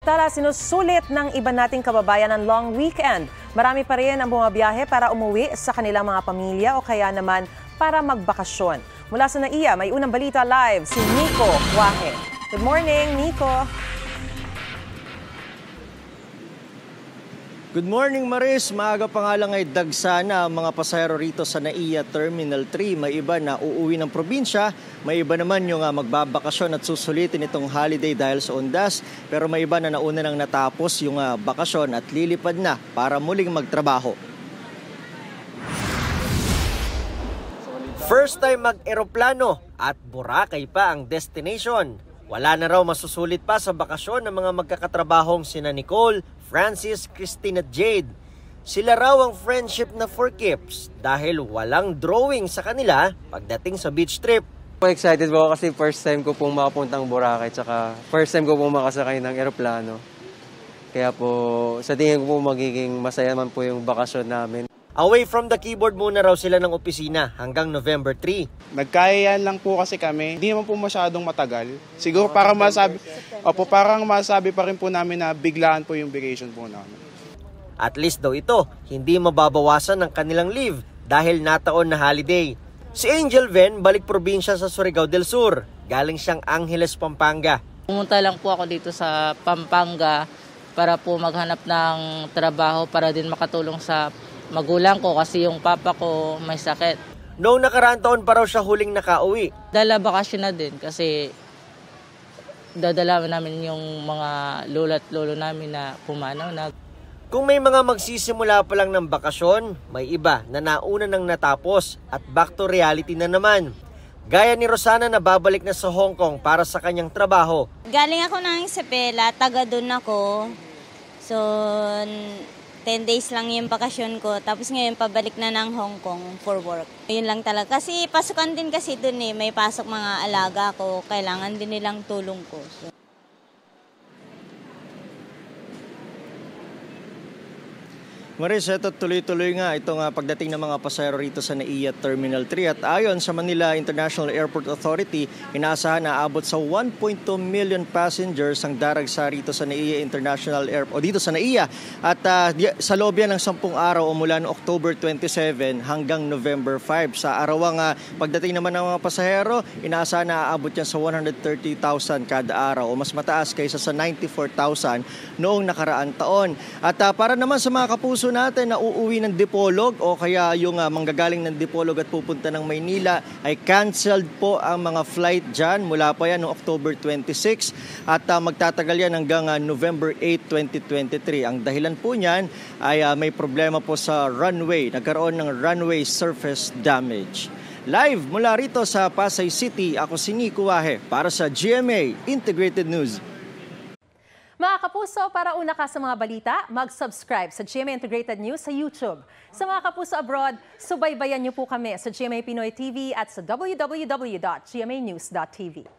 Samantala, sinusulit ng iba nating kababayan ang long weekend. Marami pa rin ang bumabiyahe para umuwi sa kanilang mga pamilya o kaya naman para magbakasyon. Mula sa NAIA, may unang balita live si Nico Wahe. Good morning, Nico. Good morning, Maris. Maaga pa nga lang ay dagsana ang mga pasahero rito sa NAIA Terminal 3. May iba na uuwi ng probinsya, may iba naman yung magbabakasyon at susulitin itong holiday dahil sa undas. Pero may iba na nauna nang natapos yung bakasyon at lilipad na para muling magtrabaho. First time mag-eroplano at Boracay pa ang destination. Wala na raw masusulit pa sa bakasyon ng mga magkakatrabahong sina Nicole, Francis, Christine at Jade. Sila raw ang friendship na for keeps dahil walang drawing sa kanila pagdating sa beach trip. Excited po kasi first time ko pong makapuntang Boracay tsaka first time ko pong makasakay ng eroplano. Kaya po sa tingin ko po magiging masaya man po yung bakasyon namin. Away from the keyboard muna raw sila ng opisina hanggang November 3. Nagkayaan lang po kasi kami. Hindi naman po masyadong matagal. Siguro parang masabi pa rin po namin na biglaan po yung vacation po namin. At least daw ito, hindi mababawasan ng kanilang leave dahil nataon na holiday. Si Angel Ven balik probinsya sa Surigao del Sur. Galing siyang Angeles, Pampanga. Pumunta lang po ako dito sa Pampanga para po maghanap ng trabaho para din makatulong sa magulang ko kasi yung papa ko may sakit. Noong nakaraang taon pa raw siya huling nakauwi. Dala bakasyon na din kasi dadala namin yung mga lolo at lolo namin na pumanaw na. Kung may mga magsisimula pa lang ng bakasyon, may iba na nauna nang natapos at back to reality na naman. Gaya ni Rosana na babalik na sa Hong Kong para sa kanyang trabaho. Galing ako ng Isabela, taga doon ako. So 10 days lang yung bakasyon ko. Tapos ngayon, pabalik na ng Hong Kong for work. Yun lang talaga. Kasi pasukan din kasi dun eh. May pasok mga alaga ko. Kailangan din nilang tulong ko. So, Maris, ito tuloy-tuloy nga itong pagdating ng mga pasahero rito sa NAIA Terminal 3 at ayon sa Manila International Airport Authority, inaasahan na abot sa 1.2 million passengers ang daragsa rito sa NAIA International Airport o dito sa NAIA at sa loob yan ng 10 araw o mula noong October 27 hanggang November 5. Sa arawang pagdating naman ng mga pasahero, inaasahan na aabot yan sa 130,000 kada araw o mas mataas kaysa sa 94,000 noong nakaraang taon. At para naman sa mga kapuso natin na uuwi ng Dipolog o kaya yung manggagaling ng Dipolog at pupunta ng Maynila ay canceled po ang mga flight dyan. Mula pa yan noong October 26 at magtatagal yan hanggang November 8, 2023. Ang dahilan po niyan ay may problema po sa runway. Nagkaroon ng runway surface damage. Live mula rito sa Pasay City, ako si Nico Wahe para sa GMA Integrated News. Mga kapuso, para una ka sa mga balita, mag-subscribe sa GMA Integrated News sa YouTube. Sa mga kapuso abroad, subaybayan niyo po kami sa GMA Pinoy TV at sa www.gmanews.tv.